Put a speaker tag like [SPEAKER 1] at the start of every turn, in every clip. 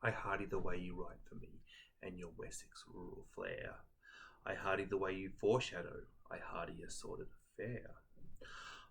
[SPEAKER 1] I hardy the way you write for me, and your Wessex rural flair. I hardy the way you foreshadow, I hardy your sordid affair.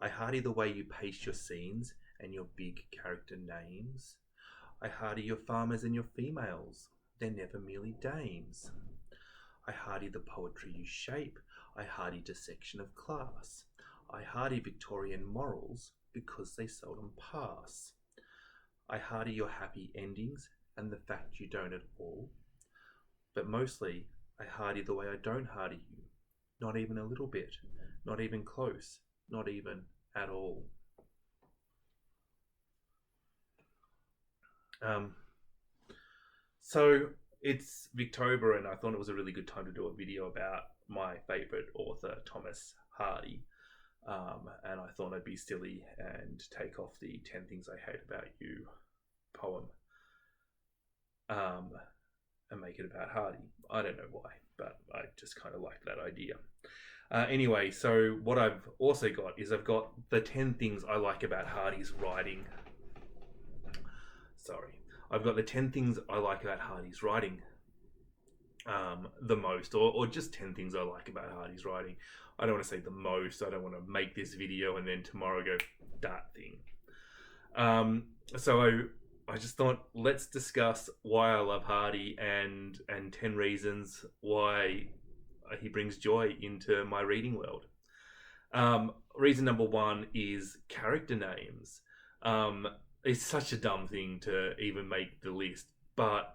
[SPEAKER 1] I hardy the way you pace your scenes, and your big character names. I hardy your farmers and your females, they're never merely dames. I hardy the poetry you shape, I hardy dissection of class. I hardy Victorian morals, because they seldom pass. I hardy your happy endings, and the fact you don't at all. But mostly, I hardy the way I don't hardy you. Not even a little bit, not even close, not even at all. So it's Victober, and I thought it was a really good time to do a video about my favourite author, Thomas Hardy. And I thought I'd be silly and take off the 10 Things I Hate About You poem and make it about Hardy. I don't know why, but I just kind of liked that idea. Anyway, so what I've also got is I've got the 10 things I like about Hardy's writing. I've got the 10 things I like about Hardy's writing the most, or just 10 things I like about Hardy's writing. I don't want to say the most. I don't want to make this video and then tomorrow go, that thing. So I just thought, let's discuss why I love Hardy and 10 reasons why he brings joy into my reading world. Reason number one is character names. It's such a dumb thing to even make the list, but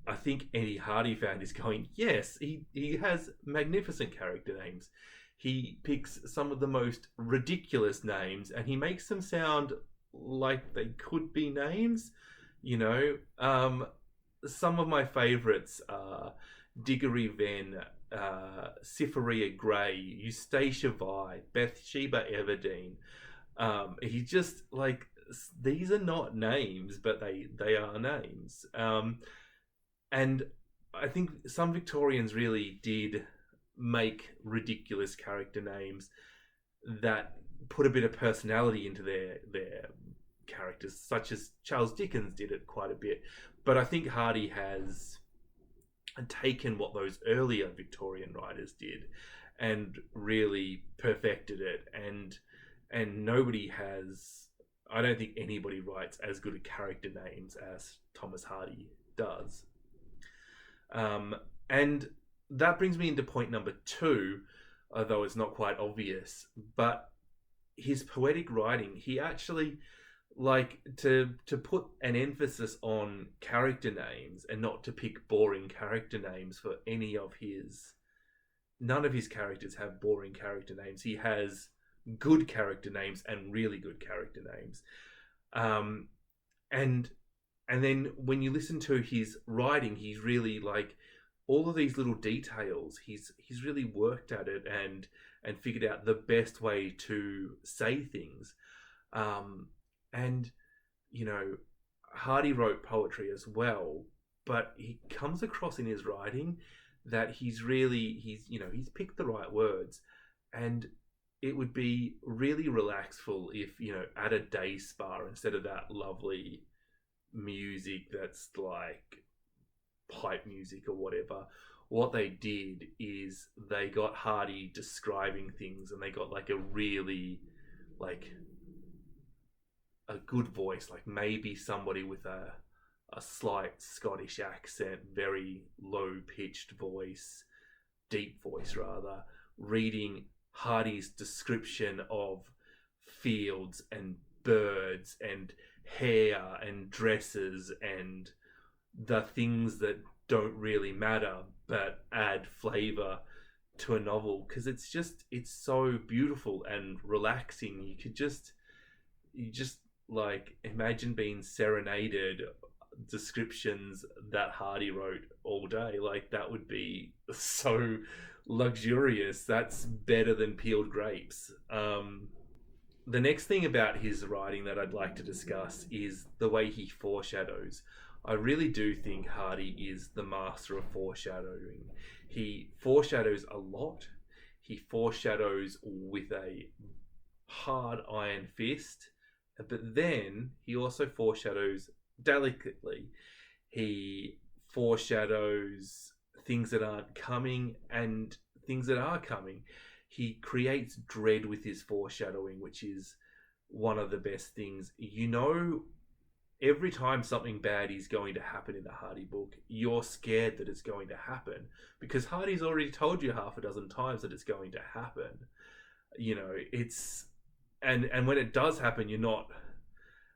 [SPEAKER 1] I think any Hardy fan is going, yes, he has magnificent character names. He picks some of the most ridiculous names and he makes them sound like they could be names. You know, some of my favourites are Diggory Venn, Cytherea Grey, Eustacia Vi, Bathsheba Everdeen. He just, like, these are not names, but they are names. And I think some Victorians really did make ridiculous character names that put a bit of personality into their characters, such as Charles Dickens did it quite a bit. But I think Hardy has taken what those earlier Victorian writers did and really perfected it. And nobody has, I don't think anybody writes as good a character names as Thomas Hardy does. And that brings me into point number two, although it's not quite obvious, but his poetic writing, he actually, like, to put an emphasis on character names and not to pick boring character names for any of his, none of his characters have boring character names. He has good character names and really good character names. And then when you listen to his writing, he's really, like, all of these little details, he's really worked at it and figured out the best way to say things. And, you know, Hardy wrote poetry as well, but he comes across in his writing that he's picked the right words. And it would be really relaxful if, you know, at a day spa, instead of that lovely music that's like pipe music or whatever, what they did is they got Hardy describing things, and they got like a really, like, a good voice, like maybe somebody with a slight Scottish accent, very low pitched voice, deep voice rather, reading Hardy's description of fields and birds and hair and dresses and the things that don't really matter but add flavor to a novel, because it's so beautiful and relaxing. You just like imagine being serenaded descriptions that Hardy wrote all day. Like, that would be so luxurious. That's better than peeled grapes. The next thing about his writing that I'd like to discuss is the way he foreshadows. I really do think Hardy is the master of foreshadowing. He foreshadows a lot. He foreshadows with a hard iron fist, but then he also foreshadows delicately. He foreshadows things that aren't coming and things that are coming. He creates dread with his foreshadowing, which is one of the best things. You know, every time something bad is going to happen in the Hardy book, you're scared that it's going to happen because Hardy's already told you half a dozen times that it's going to happen. You know, it's and when it does happen, you're not,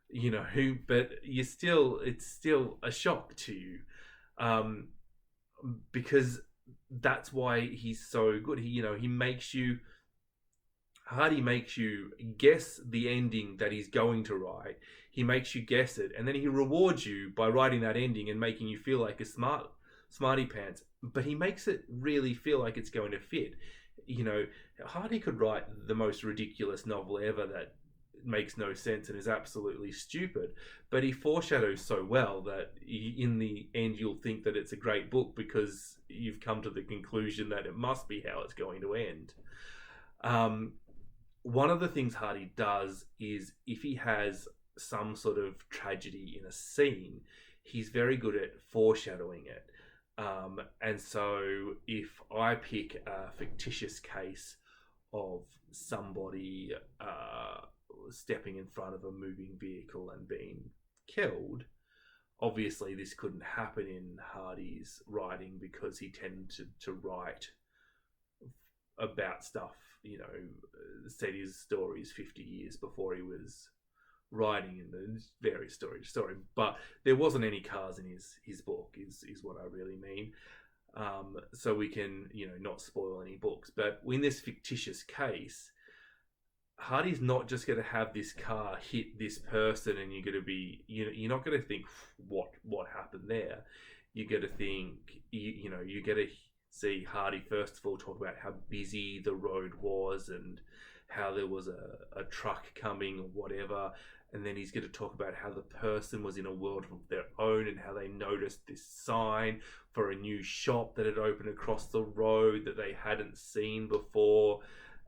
[SPEAKER 1] you know, but you're still, it's still a shock to you, because that's why he's so good. He, you know, Hardy makes you guess the ending that he's going to write. He makes you guess it, and then he rewards you by writing that ending and making you feel like a smarty pants. But he makes it really feel like it's going to fit. You know, Hardy could write the most ridiculous novel ever that makes no sense and is absolutely stupid, but he foreshadows so well that in the end you'll think that it's a great book because you've come to the conclusion that it must be how it's going to end. One of the things Hardy does is if he has some sort of tragedy in a scene, he's very good at foreshadowing it. And so if I pick a fictitious case of somebody stepping in front of a moving vehicle and being killed, obviously this couldn't happen in Hardy's writing because he tended to write about stuff, you know, said his stories 50 years before he was writing in the various story. But there wasn't any cars in his book is what I really mean. So we can, you know, not spoil any books. But in this fictitious case, Hardy's not just going to have this car hit this person and you're going to be, you know, you're not going to think what happened there. You're going to think, you know, you're going to see Hardy first of all talk about how busy the road was and how there was a truck coming or whatever. And then he's going to talk about how the person was in a world of their own and how they noticed this sign for a new shop that had opened across the road that they hadn't seen before.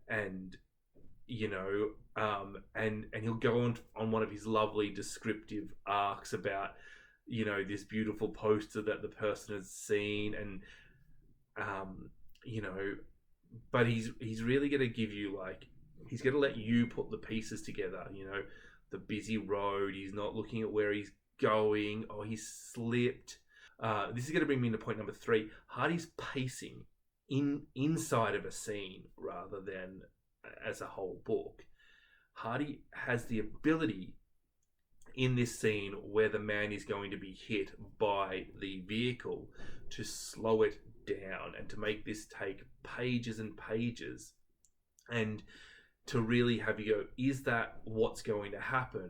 [SPEAKER 1] And, you know, and he'll go on one of his lovely descriptive arcs about, you know, this beautiful poster that the person has seen. And, you know, but he's really going to give you, like, he's going to let you put the pieces together, you know, the busy road. He's not looking at where he's going. Oh, he's slipped. This is going to bring me into point number 3. Hardy's pacing inside of a scene rather than as a whole book. Hardy has the ability in this scene where the man is going to be hit by the vehicle to slow it down and to make this take pages and pages and to really have you go, is that what's going to happen?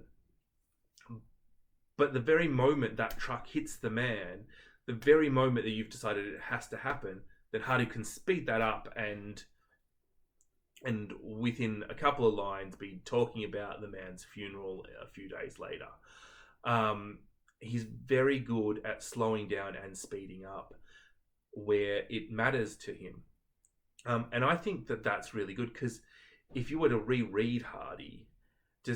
[SPEAKER 1] But the very moment that truck hits the man, the very moment that you've decided it has to happen, then Hardy can speed that up and within a couple of lines be talking about the man's funeral a few days later. He's very good at slowing down and speeding up where it matters to him. And I think that that's really good because if you were to reread Hardy, do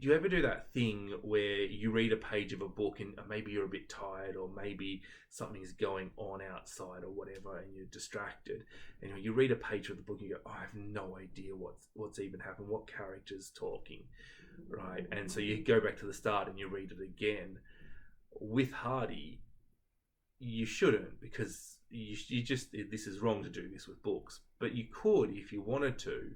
[SPEAKER 1] you ever do that thing where you read a page of a book and maybe you're a bit tired or maybe something's going on outside or whatever and you're distracted and you read a page of the book and you go, oh, I have no idea what's even happened, what character's talking, right? And so you go back to the start and you read it again. With Hardy, you shouldn't, because you just, this is wrong to do this with books, but you could, if you wanted to,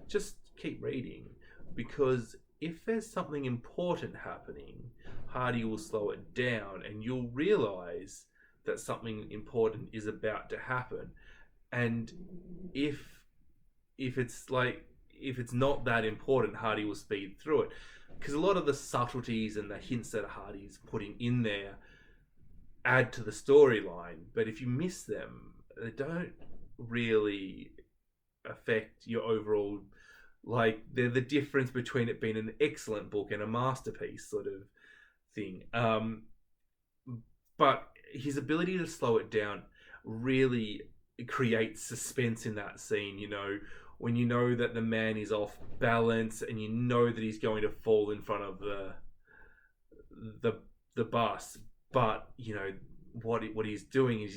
[SPEAKER 1] just keep reading, because if there's something important happening, Hardy will slow it down and you'll realize that something important is about to happen. And if it's not that important, Hardy will speed through it, because a lot of the subtleties and the hints that Hardy's putting in there add to the storyline, but if you miss them, they don't really affect your overall, like, they're the difference between it being an excellent book and a masterpiece sort of thing. But his ability to slow it down really creates suspense in that scene, you know, when you know that the man is off balance and you know that he's going to fall in front of the bus, but what he's doing is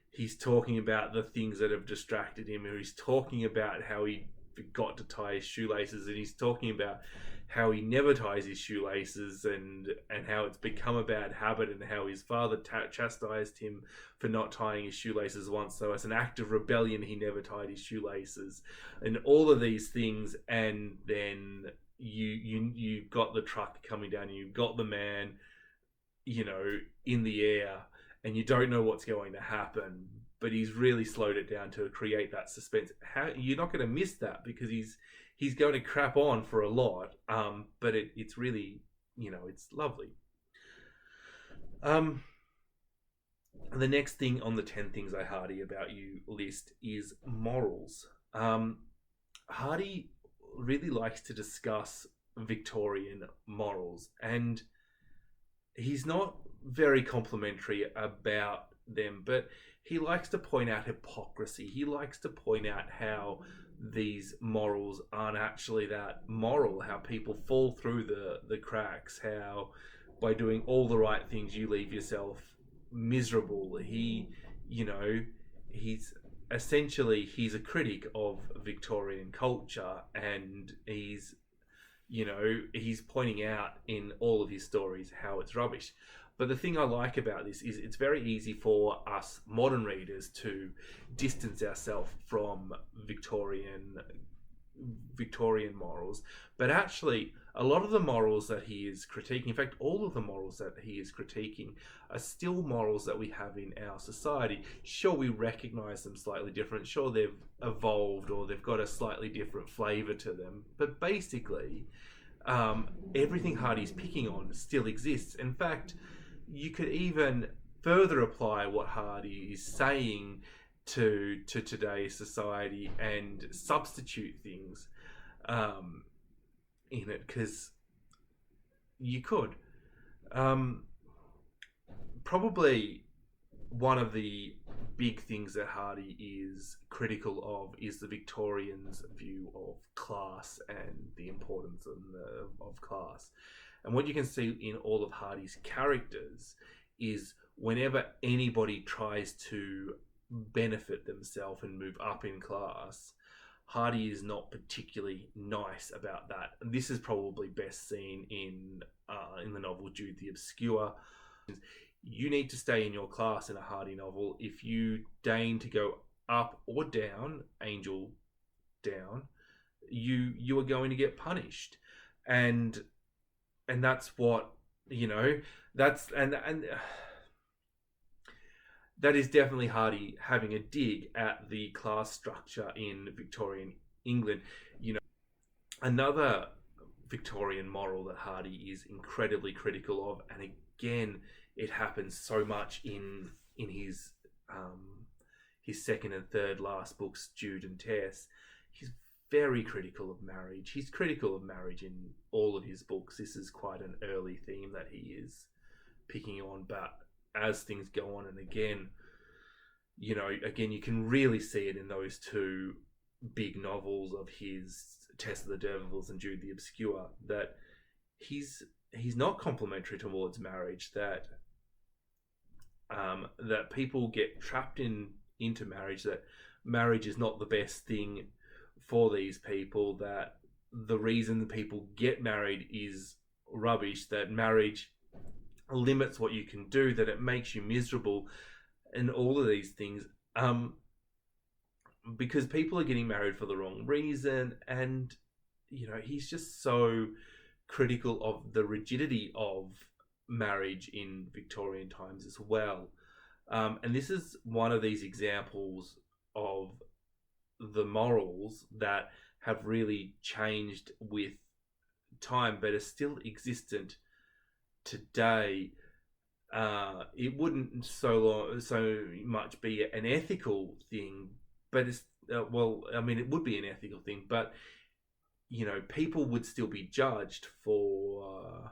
[SPEAKER 1] he's talking about the things that have distracted him, or he's talking about how he forgot to tie his shoelaces, and he's talking about how he never ties his shoelaces, and how it's become a bad habit, and how his father chastised him for not tying his shoelaces once, so as an act of rebellion he never tied his shoelaces, and all of these things. And then you've got the truck coming down, and you've got the man in the air, and you don't know what's going to happen, but he's really slowed it down to create that suspense. How you're not going to miss that, because he's going to crap on for a lot, but it's really, it's lovely. The next thing on the 10 things I Hardy about you list is morals. Hardy really likes to discuss Victorian morals, and he's not very complimentary about them, but he likes to point out hypocrisy. He likes to point out how these morals aren't actually that moral, how people fall through the cracks, how by doing all the right things you leave yourself miserable. He's a critic of Victorian culture, and he's pointing out in all of his stories how it's rubbish. But the thing I like about this is it's very easy for us modern readers to distance ourselves from Victorian morals. But actually, a lot of the morals that he is critiquing, in fact, all of the morals that he is critiquing, are still morals that we have in our society. Sure, we recognize them slightly different. Sure, they've evolved, or they've got a slightly different flavor to them. But basically, everything Hardy's picking on still exists. In fact, you could even further apply what Hardy is saying to today's society and substitute things in it, because you could. Probably one of the big things that Hardy is critical of is the Victorians' view of class and the importance of class. And what you can see in all of Hardy's characters is whenever anybody tries to benefit themselves and move up in class, Hardy is not particularly nice about that. And this is probably best seen in the novel Jude the Obscure. You need to stay in your class in a Hardy novel. If you deign to go up or down, angel down, you are going to get punished. And that's what, that's and that is definitely Hardy having a dig at the class structure in Victorian England. Another Victorian moral that Hardy is incredibly critical of, and again, it happens so much in his second and third last books, Jude and Tess. He's very critical of marriage. He's critical of marriage in all of his books. This is quite an early theme that he is picking on, but as things go on, and again, you can really see it in those two big novels of his, Tess of the Devils and Jude the Obscure, that he's not complimentary towards marriage, that people get trapped into marriage, that marriage is not the best thing for these people, that the reason people get married is rubbish, that marriage limits what you can do, that it makes you miserable, and all of these things, because people are getting married for the wrong reason. And he's just so critical of the rigidity of marriage in Victorian times as well. And this is one of these examples of the morals that have really changed with time, but are still existent today. It wouldn't so much be an ethical thing, but it's it would be an ethical thing, but people would still be judged for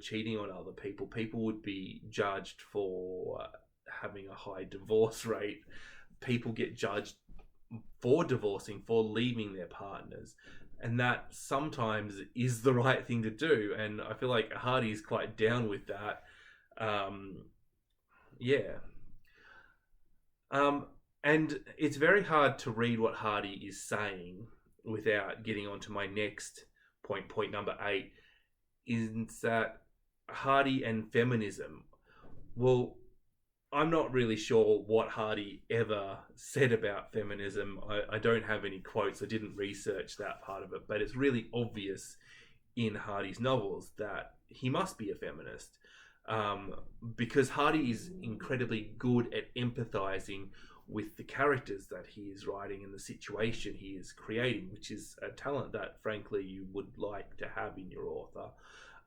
[SPEAKER 1] cheating on other people. People would be judged for having a high divorce rate. People get judged for divorcing, for leaving their partners, and that sometimes is the right thing to do. And I feel like Hardy is quite down with that. Um, yeah. Um, and it's very hard to read what Hardy is saying without getting onto my next point. Point number 8 is that Hardy and feminism. Well, I'm not really sure what Hardy ever said about feminism. I don't have any quotes. I didn't research that part of it, but it's really obvious in Hardy's novels that he must be a feminist, um, because Hardy is incredibly good at empathizing with the characters that he is writing and the situation he is creating, which is a talent that, frankly, you would like to have in your author.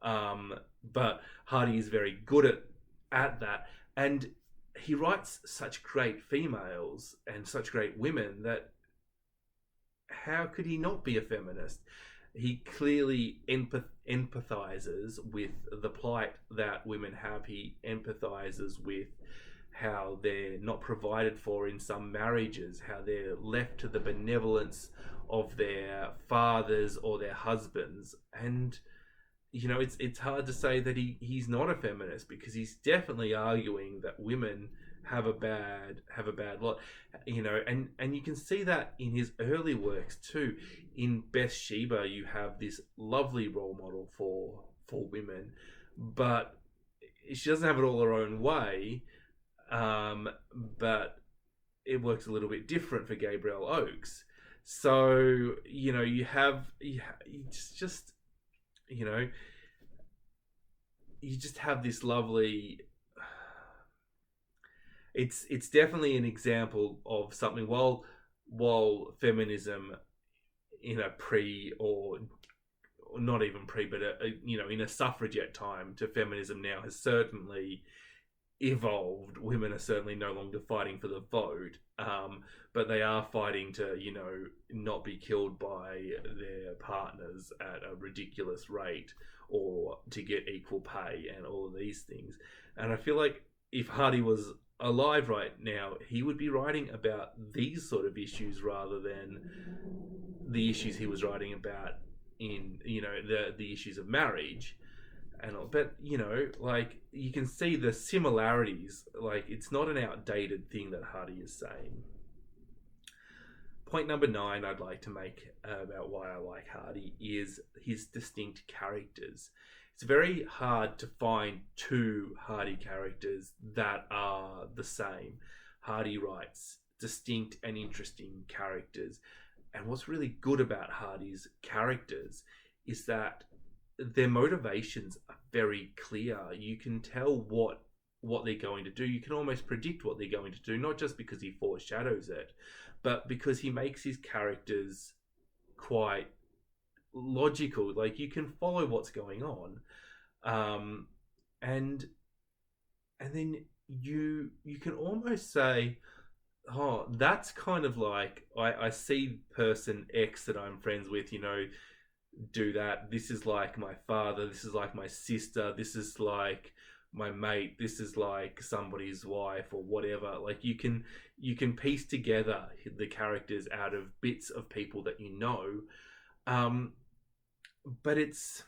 [SPEAKER 1] But Hardy is very good at that, and he writes such great females and such great women that how could he not be a feminist? He clearly empathizes with the plight that women have. He empathizes with how they're not provided for in some marriages, how they're left to the benevolence of their fathers or their husbands. And it's hard to say that he's not a feminist, because he's definitely arguing that women have a bad lot, and you can see that in his early works too. In Bathsheba, you have this lovely role model for women, but she doesn't have it all her own way. But it works a little bit different for Gabrielle Oakes. So you have you just you just have this lovely. It's definitely an example of something. While feminism in a pre or not even pre, but in a suffragette time to feminism now has certainly evolved. Women are certainly no longer fighting for the vote, but they are fighting to not be killed by their partners at a ridiculous rate, or to get equal pay and all of these things. And I feel like if Hardy was alive right now, he would be writing about these sort of issues rather than the issues he was writing about in the issues of marriage and all. But like, you can see the similarities. Like, it's not an outdated thing that Hardy is saying. Point number 9 I'd like to make about why I like Hardy is his distinct characters. It's very hard to find two Hardy characters that are the same. Hardy writes distinct and interesting characters. And what's really good about Hardy's characters is that their motivations are very clear. You can tell what they're going to do. You can almost predict what they're going to do, not just because he foreshadows it, but because he makes his characters quite logical. Like, you can follow what's going on, and then you can almost say, oh, that's kind of like, I see person X that I'm friends with, do that. This is like my father, this is like my sister, this is like my mate, this is like somebody's wife or whatever. Like, you can piece together the characters out of bits of people that but it's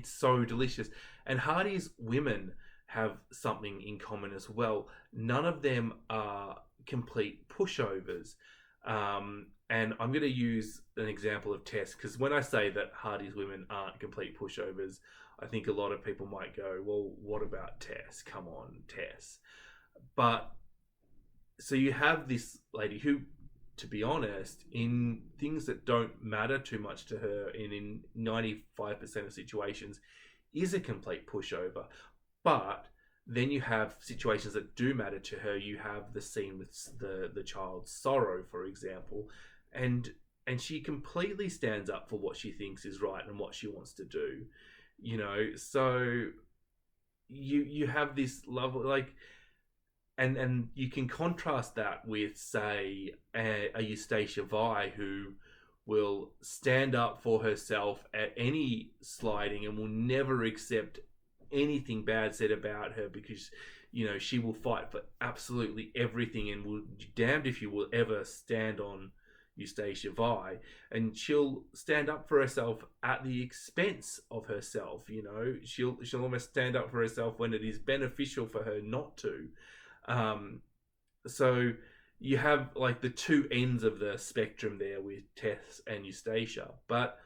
[SPEAKER 1] so delicious. And Hardy's women have something in common as well. None of them are complete pushovers. And I'm going to use an example of Tess, because when I say that Hardy's women aren't complete pushovers, I think a lot of people might go, well, what about Tess? Come on, Tess. But so you have this lady who, to be honest, in things that don't matter too much to her, in 95% of situations, is a complete pushover. But then you have situations that do matter to her. You have the scene with the child's sorrow, for example, and she completely stands up for what she thinks is right and what she wants to do. So you have this love, like, and you can contrast that with, say, a Eustacia Vi, who will stand up for herself at any slighting and will never accept anything bad said about her, because she will fight for absolutely everything and will be damned if you will ever stand on Eustacia Vi, and she'll stand up for herself at the expense of herself. You know, she'll almost stand up for herself when it is beneficial for her not to. So you have like the two ends of the spectrum there with Tess and Eustacia, but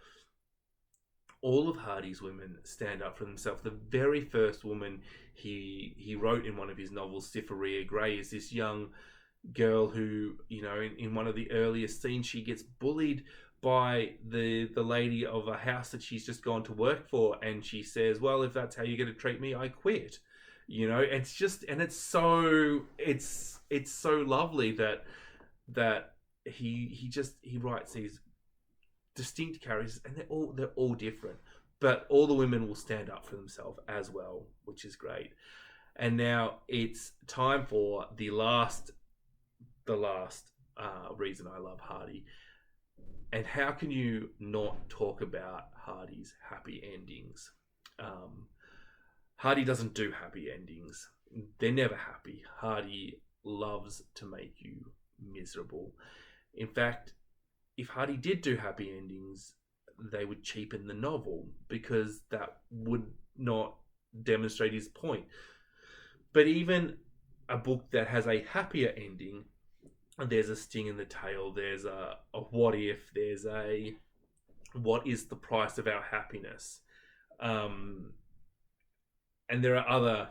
[SPEAKER 1] all of Hardy's women stand up for themselves. The very first woman he wrote in one of his novels, Cytherea Grey, is this young girl who, you know, in one of the earliest scenes, she gets bullied by the lady of a house that she's just gone to work for, and she says, well, if that's how you're going to treat me, I quit. You know, it's just, and it's so lovely that he writes these distinct characters, and they're all different, but all the women will stand up for themselves as well, which is great. And now it's time for the last reason I love Hardy. And how can you not talk about Hardy's happy endings? Hardy doesn't do happy endings. They're never happy. Hardy loves to make you miserable. In fact, if Hardy did do happy endings, they would cheapen the novel, because that would not demonstrate his point. But even a book that has a happier ending, there's a sting in the tail, there's a what if, there's a what is the price of our happiness. And there are other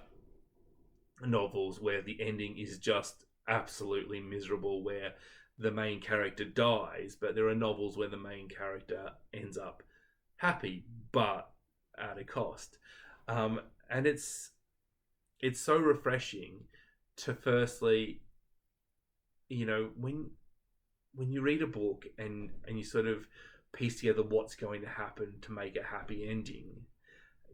[SPEAKER 1] novels where the ending is just absolutely miserable, where the main character dies, but there are novels where the main character ends up happy, but at a cost. And it's so refreshing to, firstly, you know, when you read a book and you sort of piece together what's going to happen to make a happy ending,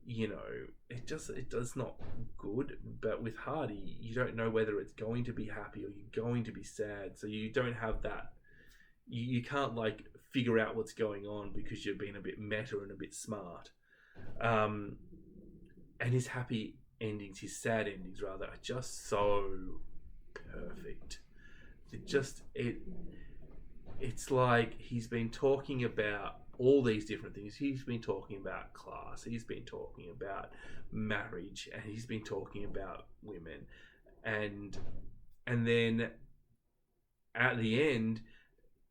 [SPEAKER 1] you know, it does not good. But with Hardy, you don't know whether it's going to be happy or you're going to be sad, so you don't have that. You can't like figure out what's going on because you're being a bit meta and a bit smart. And his happy endings, his sad endings rather, are just so perfect. It's like he's been talking about all these different things. He's been talking about class, he's been talking about marriage, and he's been talking about women, and then at the end,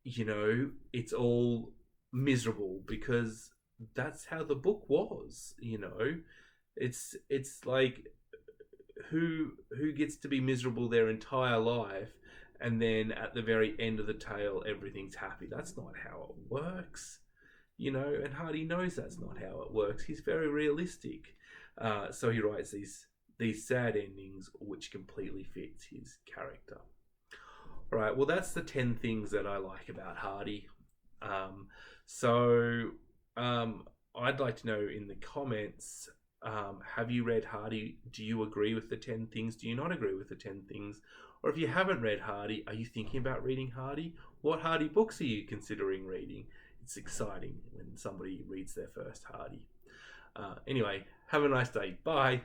[SPEAKER 1] you know, it's all miserable because that's how the book was. You know, it's like who gets to be miserable their entire life, and then at the very end of the tale everything's happy. That's not how it works, you know. And Hardy knows that's not how it works. He's very realistic, so he writes these sad endings which completely fits his character. All right, well, that's the 10 things that I like about Hardy. I'd like to know in the comments, have you read Hardy? Do you agree with the 10 things? Do you not agree with the 10 things? Or if you haven't read Hardy, are you thinking about reading Hardy? What Hardy books are you considering reading? It's exciting when somebody reads their first Hardy. Anyway, have a nice day. Bye.